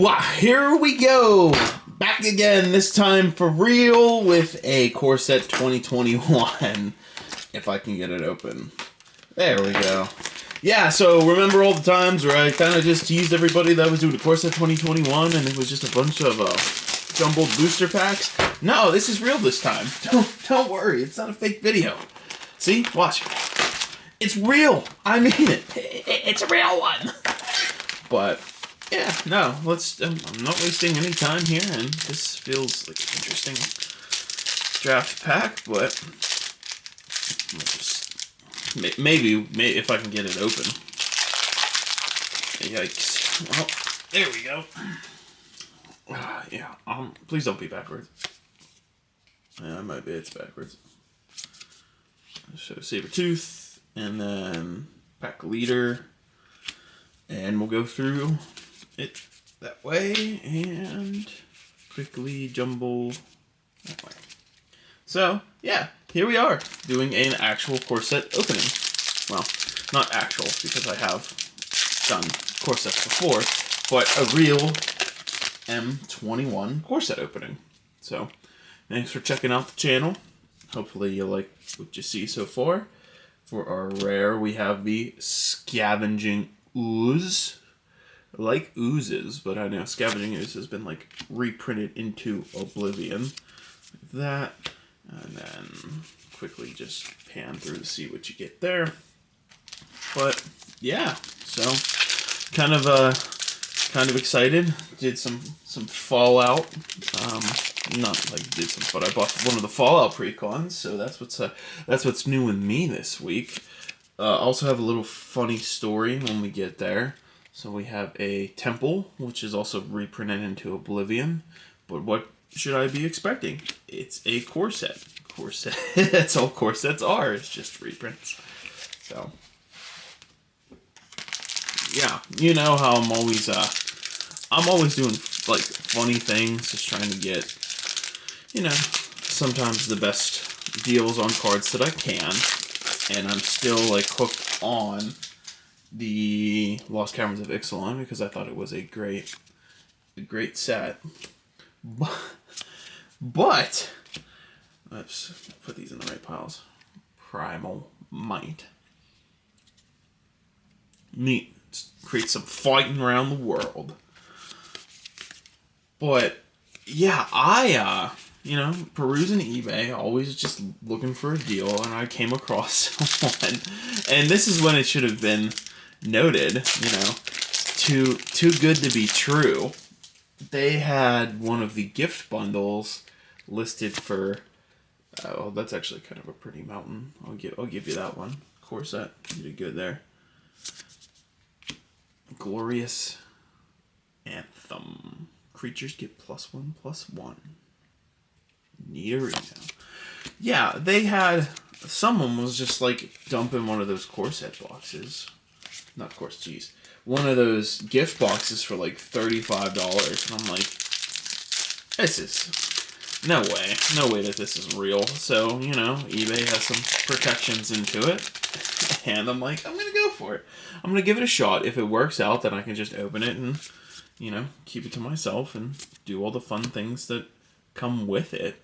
Here we go. Back again, this time for real with a Corset 2021. If I can get it open. There we go. Yeah, so remember all the times where I kind of just teased everybody that I was doing a Corset 2021 and it was just a bunch of jumbled booster packs? No, this is real this time. Don't worry, it's not a fake video. See? Watch. It's real. I mean it. It's a real one. But yeah, no, I'm not wasting any time here, and this feels like an interesting draft pack, but maybe if I can get it open. Yikes. Well, there we go. Yeah, please don't be backwards. Yeah, it might be, it's backwards. So, Sabertooth, and then pack leader, and we'll go through it that way, and quickly jumble that way. So, yeah, here we are, doing an actual Corset opening. Well, not actual, because I have done Corsets before, but a real M21 Corset opening. So, thanks for checking out the channel. Hopefully you like what you see so far. For our rare, we have the Scavenging Ooze. I like oozes, but I know Scavenging Ooze has been like reprinted into Oblivion. Like that. And then quickly just pan through to see what you get there. But yeah, so kind of excited. Did some Fallout. Not like did some, but I bought one of the Fallout precons, so that's what's new with me this week. Also have a little funny story when we get there. So we have a temple, which is also reprinted into Oblivion. But what should I be expecting? It's a Corset. That's all Corsets are. It's just reprints. So yeah, you know how I'm always doing like funny things, just trying to get, sometimes the best deals on cards that I can. And I'm still like hooked on the Lost Caverns of Ixalan because I thought it was a great set. But let's put these in the right piles. Primal Might. Neat. Create some fighting around the world. But yeah, I perusing eBay, always just looking for a deal, and I came across one. And this is when it should have been noted, too good to be true. They had one of the gift bundles listed for, oh, that's actually kind of a pretty mountain. I'll give you that one. Corset, you did good there. Glorious Anthem. Creatures get +1/+1. Neaterino. Yeah, they had, someone was just like dumping one of those Corset boxes. Not course, jeez. One of those gift boxes for like $35. And I'm like, this is, no way that this is real. So, eBay has some protections into it. And I'm like, I'm going to go for it. I'm going to give it a shot. If it works out, then I can just open it and, keep it to myself and do all the fun things that come with it.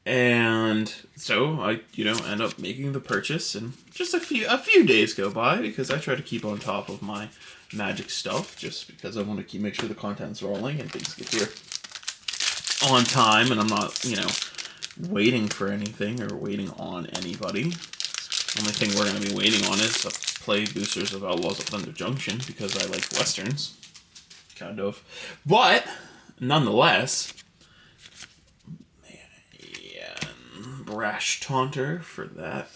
And so I, end up making the purchase, and just a few days go by because I try to keep on top of my Magic stuff, just because I want to make sure the content's rolling and things get here on time, and I'm not, waiting for anything or waiting on anybody. Only thing we're going to be waiting on is to play boosters of Outlaws of Thunder Junction because I like Westerns. Kind of. But, nonetheless, Brash Taunter for that.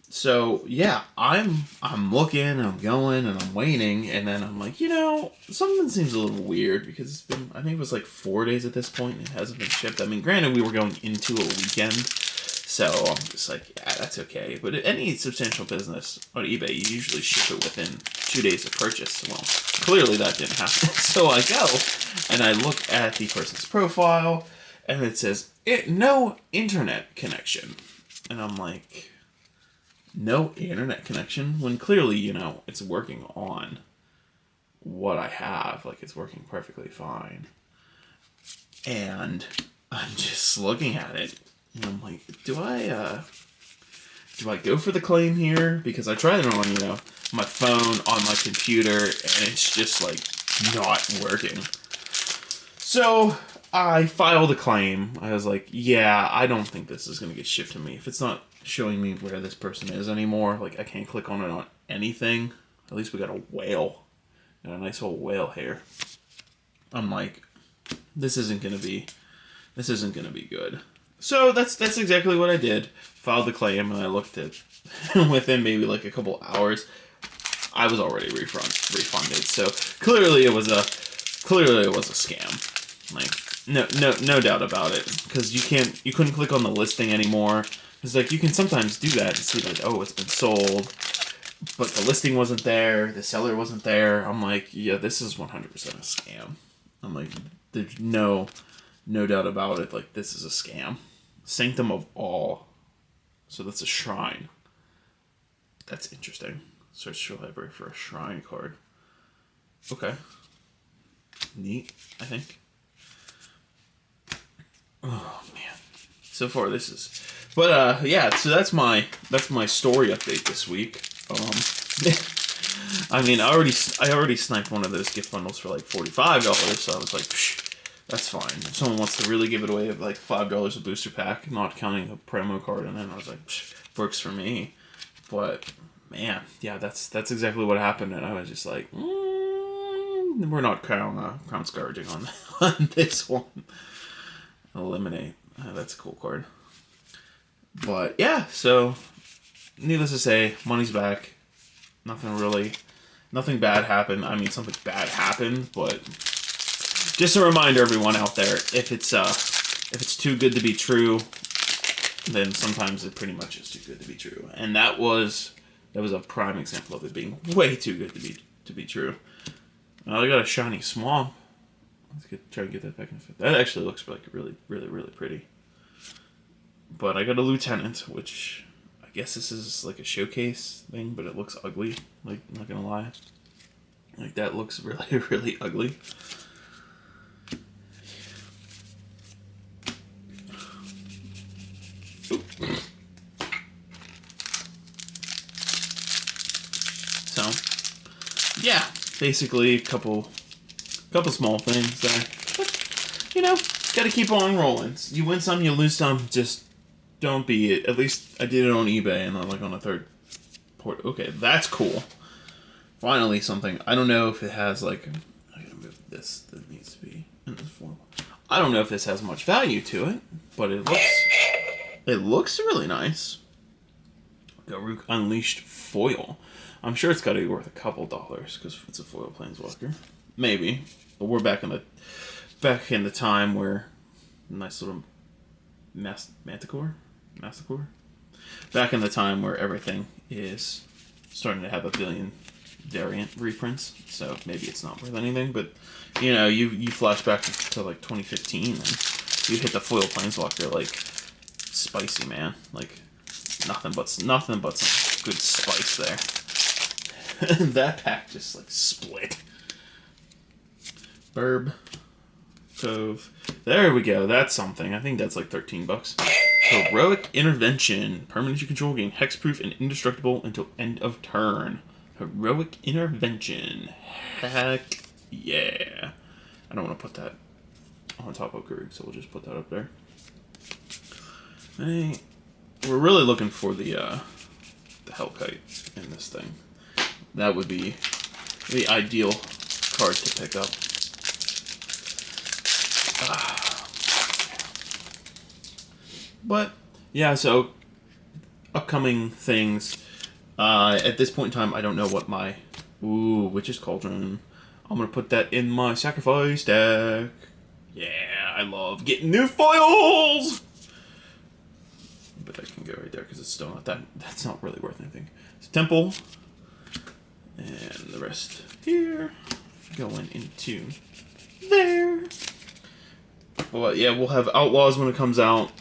So, yeah, I'm looking, I'm going, and I'm waiting, and then I'm like, something seems a little weird because it's been, I think it was like 4 days at this point, and it hasn't been shipped. I mean, granted, we were going into a weekend, so I'm just like, yeah, that's okay. But any substantial business on eBay, you usually ship it within 2 days of purchase. Well, clearly that didn't happen. So I go, and I look at the person's profile, and it says, no internet connection. And I'm like, no internet connection? When clearly, it's working on what I have. Like, it's working perfectly fine. And I'm just looking at it, and I'm like, do I go for the claim here? Because I tried it on, my phone, on my computer, and it's just, like, not working. So I filed a claim. I was like, yeah, I don't think this is going to get shipped to me. If it's not showing me where this person is anymore, like, I can't click on it on anything. At least we got a whale. Got a nice old whale here. I'm like, this isn't gonna be good. So that's exactly what I did. Filed the claim, and I looked at within maybe like a couple hours, I was already refunded. So clearly it was a scam. Like, no doubt about it. Because you couldn't click on the listing anymore. It's like, you can sometimes do that and see like, oh, it's been sold, but the listing wasn't there, the seller wasn't there. I'm like, yeah, this is 100% a scam. I'm like, there's no doubt about it. Like, this is a scam. Sanctum of All. So that's a shrine. That's interesting. Search your library for a shrine card. Okay. Neat, I think. Oh, man. So far, this is... But, yeah, so that's my story update this week. I mean, I already sniped one of those gift bundles for like $45, so I was like, psh, that's fine. If someone wants to really give it away at like $5 a booster pack, not counting the promo card, and then I was like, psh, works for me. But man, yeah, that's exactly what happened, and I was just like, we're not crown scourging on this one. Eliminate. That's a cool card. But yeah, so needless to say, money's back. Nothing bad happened. I mean, something bad happened, but just a reminder, everyone out there, if it's too good to be true, then sometimes it pretty much is too good to be true. And that was a prime example of it being way too good to be true. I got a shiny swamp. Let's try to get that back in fit. That actually looks like really, really, really pretty. But I got a lieutenant, which I guess this is like a showcase thing, but it looks ugly. Like, I'm not gonna lie. Like, that looks really, really ugly. So, yeah, basically a couple small things there. But, gotta keep on rolling. You win some, you lose some. Just don't be it. At least I did it on eBay and not like on a third port. Okay, that's cool. Finally, something. I don't know if it has like. I gotta move this. That needs to be in this form. I don't know if this has much value to it, but it looks really nice. Garuk Unleashed foil. I'm sure it's got to be worth a couple dollars because it's a foil planeswalker. Maybe, but we're back in the time where nice little Manticore. Back in the time where everything is starting to have a billion variant reprints, so maybe it's not worth anything. But you flash back to like 2015, and you hit the foil planeswalker like spicy, man. Like nothing but some good spice there. That pack just like split. Burb. Cove. There we go. That's something. I think that's like $13. Heroic Intervention. Permanent you control, gain hexproof and indestructible until end of turn. Heroic Intervention. Heck yeah. I don't want to put that on top of Garug, so we'll just put that up there. Hey, we're really looking for the Hellkite in this thing. That would be the ideal card to pick up. But yeah, so upcoming things. At this point in time, I don't know what my Witch's Cauldron. I'm gonna put that in my sacrifice deck. Yeah, I love getting new foils. But I can go right there because it's still not that. That's not really worth anything. It's Temple, and the rest here going into there. But yeah, we'll have Outlaws when it comes out.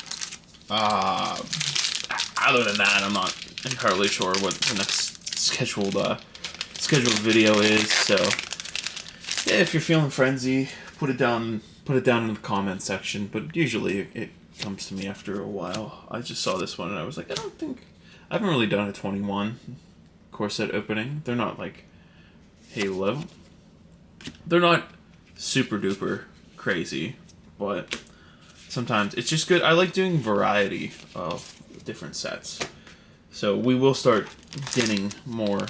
Other than that, I'm not entirely sure what the next scheduled video is. So Yeah, if you're feeling frenzy, put it down in the comment section. But usually it comes to me after a while. I just saw this one and I was like, I haven't really done a 21 corset opening. They're not like Halo. They're not super duper crazy, but sometimes it's just good. I like doing variety of different sets. So we will start getting more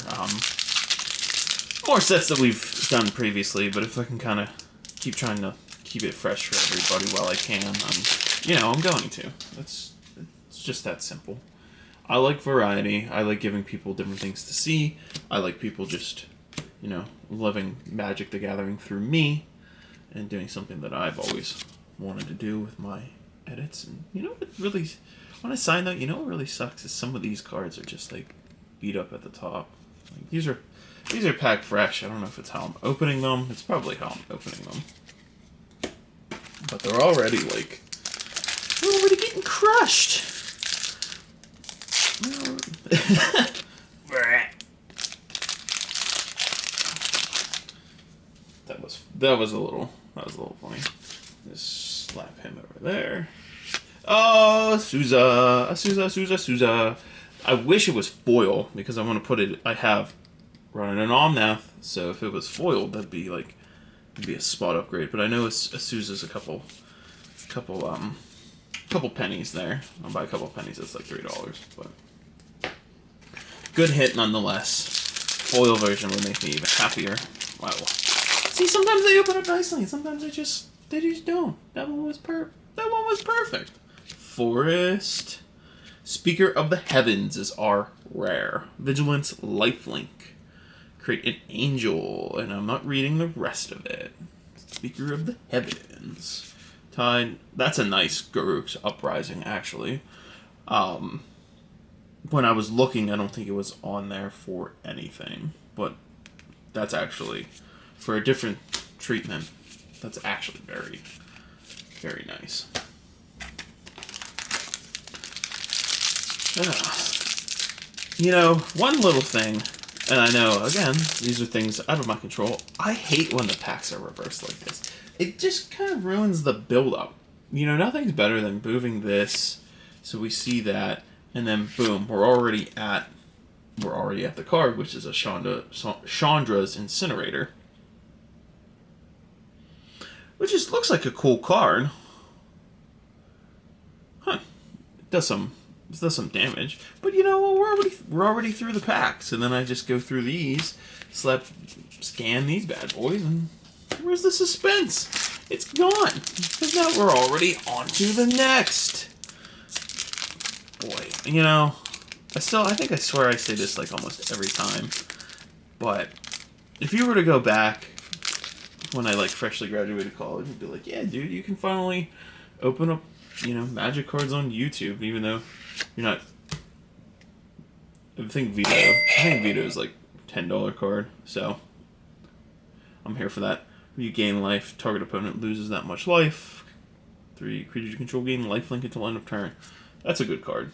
sets that we've done previously, but if I can kind of keep trying to keep it fresh for everybody while I can, I'm going to. It's just that simple. I like variety. I like giving people different things to see. I like people just, loving Magic the Gathering through me and doing something that I've always wanted to do with my edits. And what really, when I sign that, what really sucks is some of these cards are just like beat up at the top. Like, these are packed fresh. I don't know if it's how I'm opening them. It's probably how I'm opening them. But they're already getting crushed. That was a little funny. Just slap him over there. Oh, Souza. I wish it was foil because I want to put it. I have running an Omnath, so if it was foiled, that'd be a spot upgrade. But I know Souza's a couple pennies there. I'll buy a couple pennies. That's like $3, but good hit nonetheless. Foil version would make me even happier. Wow. See, sometimes they open up nicely. Sometimes they just don't. That one was perfect. Forest. Speaker of the Heavens is our rare. Vigilance Lifelink. Create an angel, and I'm not reading the rest of it. Speaker of the Heavens. Tide. That's a nice Garruk's Uprising, actually. When I was looking, I don't think it was on there for anything, but that's actually, for a different treatment, that's actually very, very nice. One little thing, and I know, again, these are things out of my control. I hate when the packs are reversed like this. It just kind of ruins the build-up. Nothing's better than moving this, so we see that, and then boom, we're already at the card, which is a Chandra's Incinerator, which just looks like a cool card. Huh? It does some damage, but we're already through the packs, and then I just go through these, scan these bad boys, and where's the suspense? It's gone, because now we're already on to the next. Boy, I swear I say this like almost every time, but if you were to go back when I freshly graduated college and be like, yeah, dude, you can finally open up, Magic cards on YouTube, even though you're not. I think Veto is like $10 card, so I'm here for that. You gain life, target opponent loses that much life. 3 creatures you control gain lifelink until end of turn. That's a good card.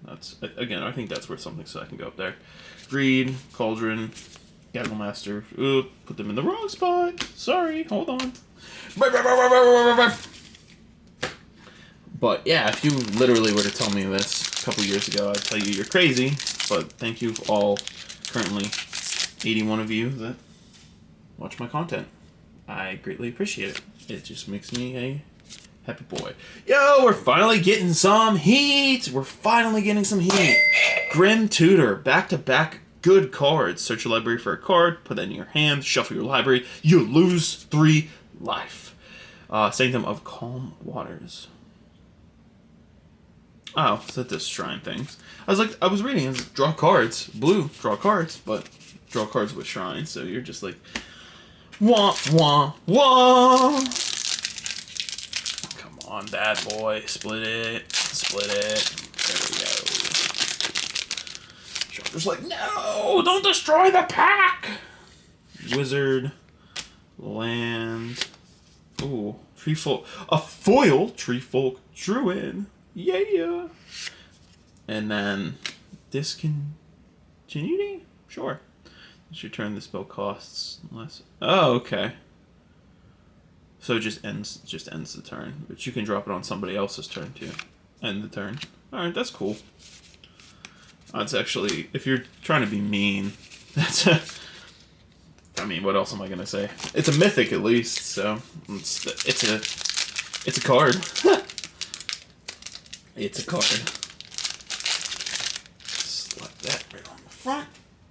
I think that's worth something, so I can go up there. Greed, Cauldron, Gagglemaster. Ooh, put them in the wrong spot. Sorry, hold on. But yeah, if you literally were to tell me this a couple years ago, I'd tell you you're crazy. But thank you all, currently 81 of you that watch my content. I greatly appreciate it. It just makes me a happy boy. Yo, we're finally getting some heat. Grim Tutor, back-to-back good cards. Search your library for a card, put that in your hand, shuffle your library. You lose 3 life. Sanctum of Calm Waters. Oh, so that's shrine things. I was reading, it was draw cards. Blue, draw cards, but draw cards with shrines, so you're just like, wah, wah, wah. Come on, bad boy. Split it. There we go. Chandra's like, no, don't destroy the pack. Wizard, land. Ooh, Treefolk. A foil Treefolk Druid. Yeah. And then discontinuity? Sure. Once your turn, the spell costs less. Oh, okay. So it just ends the turn, but you can drop it on somebody else's turn too. End the turn. All right, that's cool. That's actually, if you're trying to be mean, that's a. I mean, what else am I gonna say? It's a mythic at least, so it's a card. It's a card. Slap that right on the front.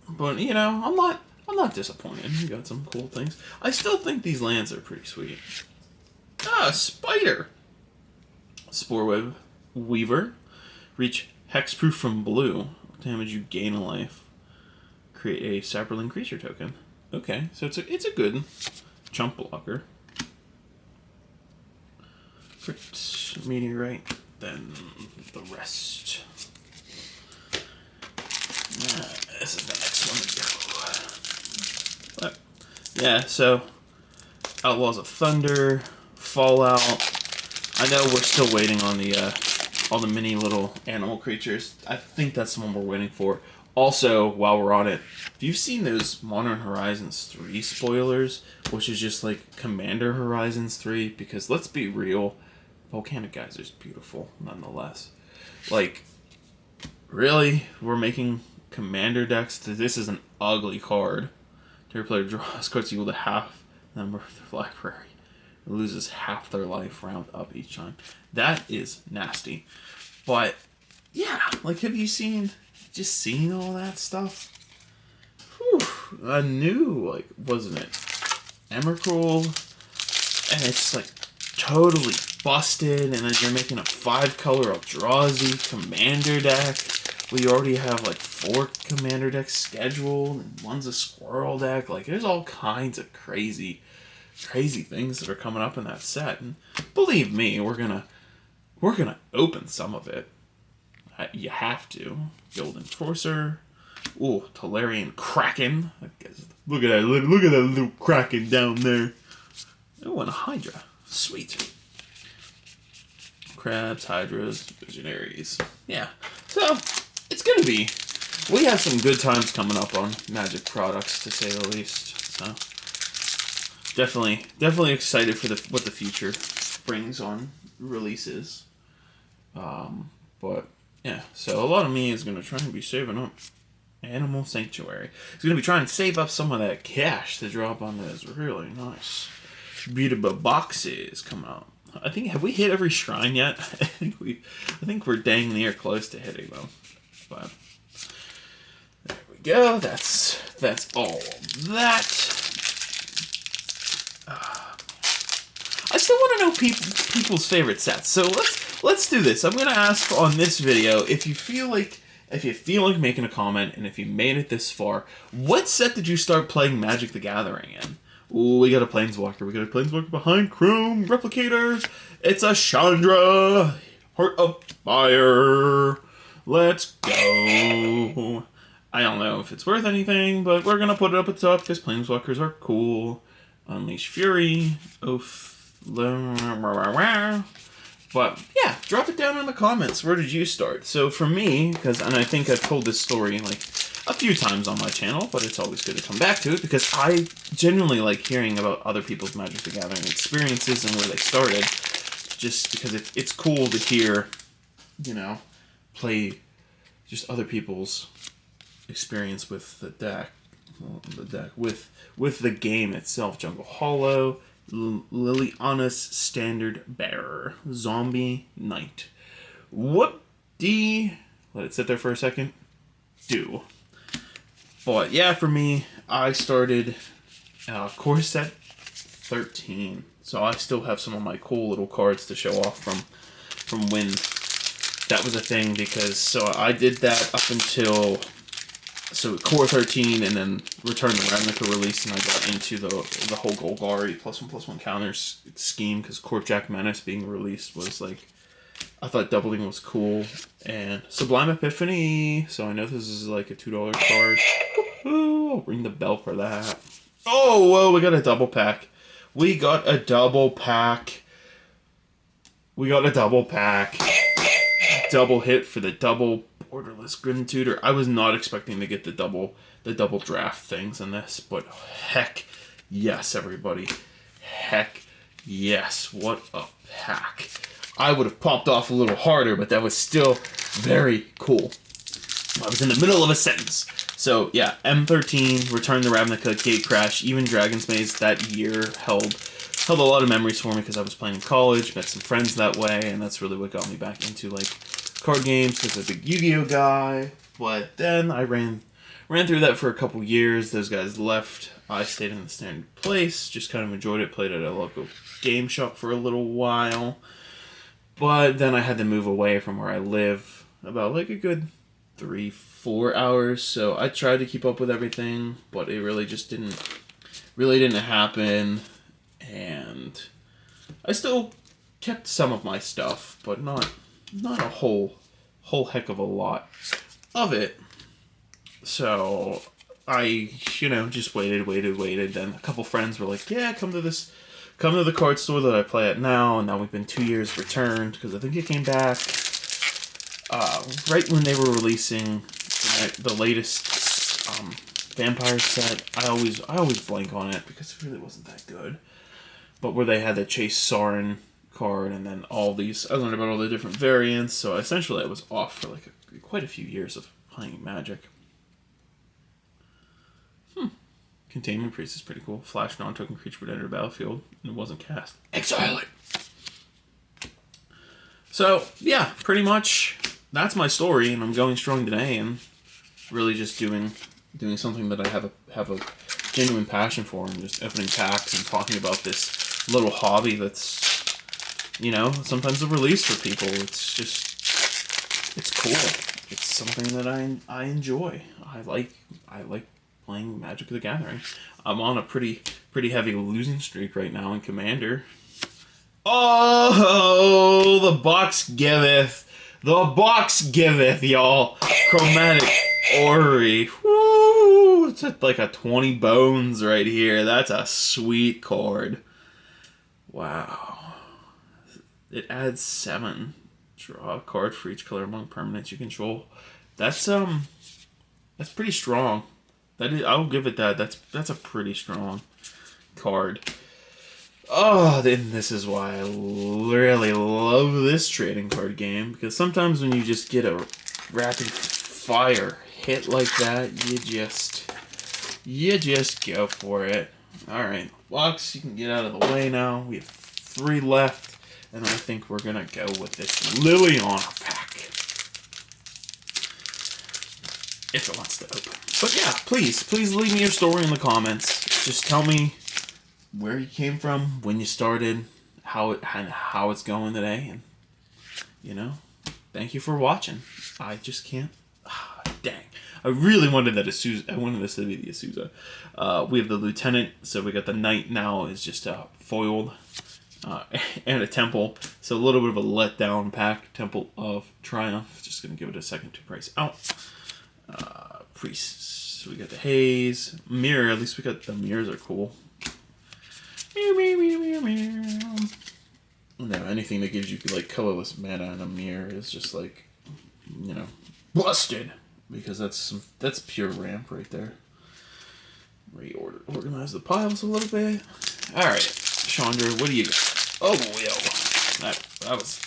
But you know, I'm not disappointed. You got some cool things. I still think these lands are pretty sweet. Ah, spider. Sporeweb Weaver. Reach hexproof from blue. Damage you gain a life. Create a Saproling creature token. Okay, so it's a good chump blocker. Crit meteorite, then the rest. This is the next one to go. But, yeah, so Outlaws of Thunder, Fallout. I know we're still waiting on all the mini little animal creatures. I think that's the one we're waiting for. Also, while we're on it, have you seen those Modern Horizons 3 spoilers? Which is just like Commander Horizons 3? Because let's be real, Volcanic Geyser's beautiful, nonetheless. Like, really? We're making Commander decks? This is an ugly card. Your player draws cards equal to half the number of their library. It loses half their life round up each time. That is nasty. But, yeah, like, have you seen all that stuff? Whew, I knew, like, wasn't it Emrakul? And it's, like, totally busted, and then you're making a 5-color Eldrazi commander deck. We already have, like, 4 commander decks scheduled, and one's a squirrel deck. Like, there's all kinds of crazy things that are coming up in that set. And believe me, we're gonna open some of it. You have to. Guild Enforcer. Ooh, Tolarian Kraken. Look at that little Kraken down there. Oh, and a Hydra. Sweet. Crabs, Hydras, Visionaries. Yeah. So, it's gonna be. We have some good times coming up on Magic products, to say the least. So, definitely excited for what the future brings on releases. But yeah, so a lot of me is gonna try and be saving up Animal Sanctuary. He's gonna be trying to save up some of that cash to drop on those really nice, beautiful boxes coming out. I think, have we hit every shrine yet? I think we're dang near close to hitting them. But there we go. That's all of that. I still want to know people's favorite sets. So let's do this. I'm gonna ask on this video, if you feel like making a comment, and if you made it this far, what set did you start playing Magic the Gathering in? Ooh, we got a Planeswalker. We got a Planeswalker behind Chrome Replicator. It's a Chandra, Heart of Fire. Let's go. I don't know if it's worth anything, but we're gonna put it up at the top because Planeswalkers are cool. Unleash Fury. Oof. But yeah, drop it down in the comments. Where did you start? So for me, and I think I've told this story like a few times on my channel, but it's always good to come back to it because I genuinely like hearing about other people's Magic the Gathering experiences and where they started. Just because it's cool to hear, play just other people's experience with the deck, with the game itself. Jungle Hollow, Liliana's Standard Bearer, Zombie Knight. Whoop-dee. Let it sit there for a second. Do. But yeah, for me, I started core set 13. So I still have some of my cool little cards to show off from when that was a thing, because I did that up until core 13, and then Return to Ravnica released, and I got into the whole Golgari +1/+1 counters scheme, because Corpjack Menace being released was like, I thought doubling was cool. And Sublime Epiphany, so I know this is like a $2 card. Woo-hoo, I'll ring the bell for that. Oh, whoa, we got a double pack. We got a double pack. Double hit for the double Orderless Grim Tutor. I was not expecting to get the double draft things in this, but heck yes, everybody. Heck yes. What a pack. I would have popped off a little harder, but that was still very cool. I was in the middle of a sentence. So yeah, M13, Return to Ravnica, Gatecrash, even Dragon's Maze that year held a lot of memories for me because I was playing in college, met some friends that way, and that's really what got me back into like card games because I'm a big Yu-Gi-Oh guy. But then I ran through that for a couple years. Those guys left. I stayed in the standard place, just kind of enjoyed it, played at a local game shop for a little while. But then I had to move away from where I live about like a good 3-4 hours, so I tried to keep up with everything, but it really just didn't happen. And I still kept some of my stuff, but not a whole heck of a lot of it. So I, just waited. Then a couple friends were like, "Yeah, come to the card store that I play at now." And now we've been 2 years returned because I think it came back right when they were releasing the latest vampire set. I always blank on it because it really wasn't that good. But where they had the Chase Sorin card and then all these, I learned about all the different variants. So essentially I was off for like quite a few years of playing Magic. Containment Priest is pretty cool. Flash non-token creature would enter the battlefield and it wasn't cast. Exile it! So, yeah, pretty much that's my story, and I'm going strong today and really just doing something that I have a genuine passion for, and just opening packs and talking about this little hobby that's, sometimes a release for people. It's cool. It's something that I enjoy. I like playing Magic the Gathering. I'm on a pretty heavy losing streak right now in Commander. Oh, the box giveth. The box giveth, y'all. Chromatic Ori. Woo! It's like a 20 bones right here. That's a sweet card. Wow. It adds 7. Draw a card for each color among permanents you control. That's pretty strong. I'll give it that. That's a pretty strong card. Oh, then this is why I really love this trading card game, because sometimes when you just get a rapid fire hit like that, you just go for it. All right, Lux, you can get out of the way now. We have 3 left, and I think we're gonna go with this Liliana pack. If it wants to open. But yeah, please leave me your story in the comments. Just tell me where you came from, when you started, how it's going today, and thank you for watching. I just can't. Dang, I really wanted that Azusa. I wanted this to be the Azusa. We have the Lieutenant, so we got the Knight now is just foiled, and a Temple. So a little bit of a letdown pack. Temple of Triumph. Just gonna give it a second to price out. Priests. We got the Haze. Mirror. At least we got the mirrors are cool. No, anything that gives you like colorless mana and a mirror is just like, busted, because that's pure ramp right there. Organize the piles a little bit. All right, Chandra, what do you got? Oh, yo, that was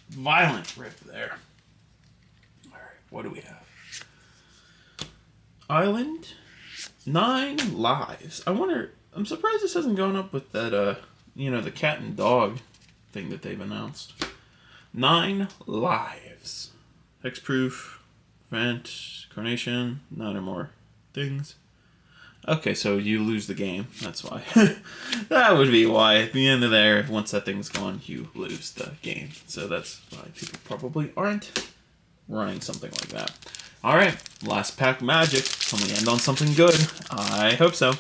violent rip there. All right, what do we have? Island, 9 lives. I'm surprised this hasn't gone up with that, the cat and dog thing that they've announced. 9 lives. Hexproof, Vent, Carnation, 9 or more things. Okay, so you lose the game. That's why. That would be why. At the end of there, once that thing's gone, you lose the game. So that's why people probably aren't running something like that. Alright, last pack Magic. Can we end on something good? I hope so.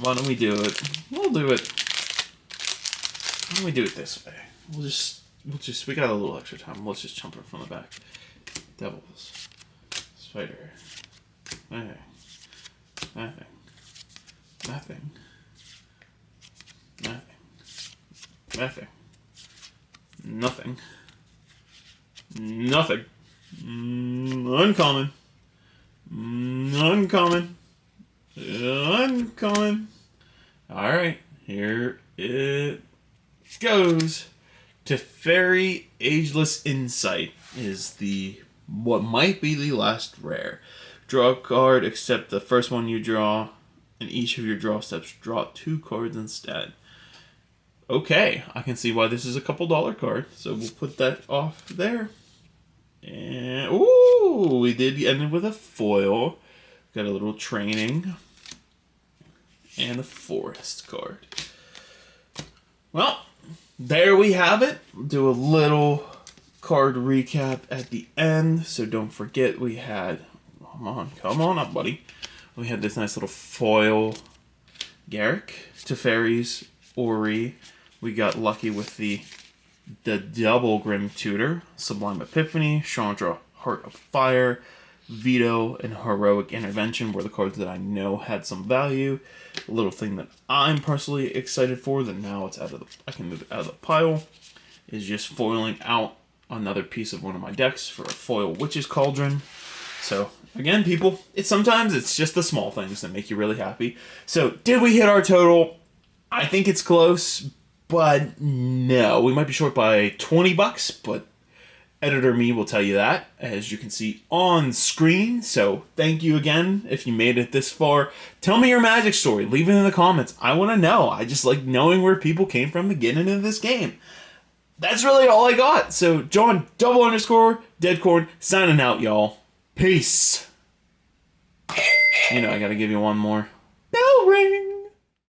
Why don't we do it? We'll do it. Why don't we do it this way? We got a little extra time. Let's just jump it from the back. Devils. Spider. Nothing. Nothing. Nothing. Nothing. Nothing. Nothing. Nothing. Uncommon. Uncommon. Uncommon. Alright, here it goes. Teferi Ageless Insight is what might be the last rare. Draw a card except the first one you draw. In each of your draw steps, draw 2 cards instead. Okay, I can see why this is a couple dollar card. So we'll put that off there. And, ooh, we did end it with a foil. Got a little training. And a forest card. Well, there we have it. Do a little card recap at the end. So don't forget we had, come on up, buddy. We had this nice little foil Garrick, Teferi's Ori. We got lucky with the double Grim Tutor, Sublime Epiphany, Chandra, Heart of Fire, Veto, and Heroic Intervention were the cards that I know had some value. A little thing that I'm personally excited for that now it's I can move it out of the pile is just foiling out another piece of one of my decks for a foil Witch's Cauldron. So again, people, sometimes it's just the small things that make you really happy. So did we hit our total? I think it's close, but no, we might be short by $20, but Editor Me will tell you that, as you can see on screen. So thank you again if you made it this far. Tell me your Magic story. Leave it in the comments. I want to know. I just like knowing where people came from to get into this game. That's really all I got. So John _Deadcorn signing out, y'all. Peace. You know I gotta give you one more. Bell ring.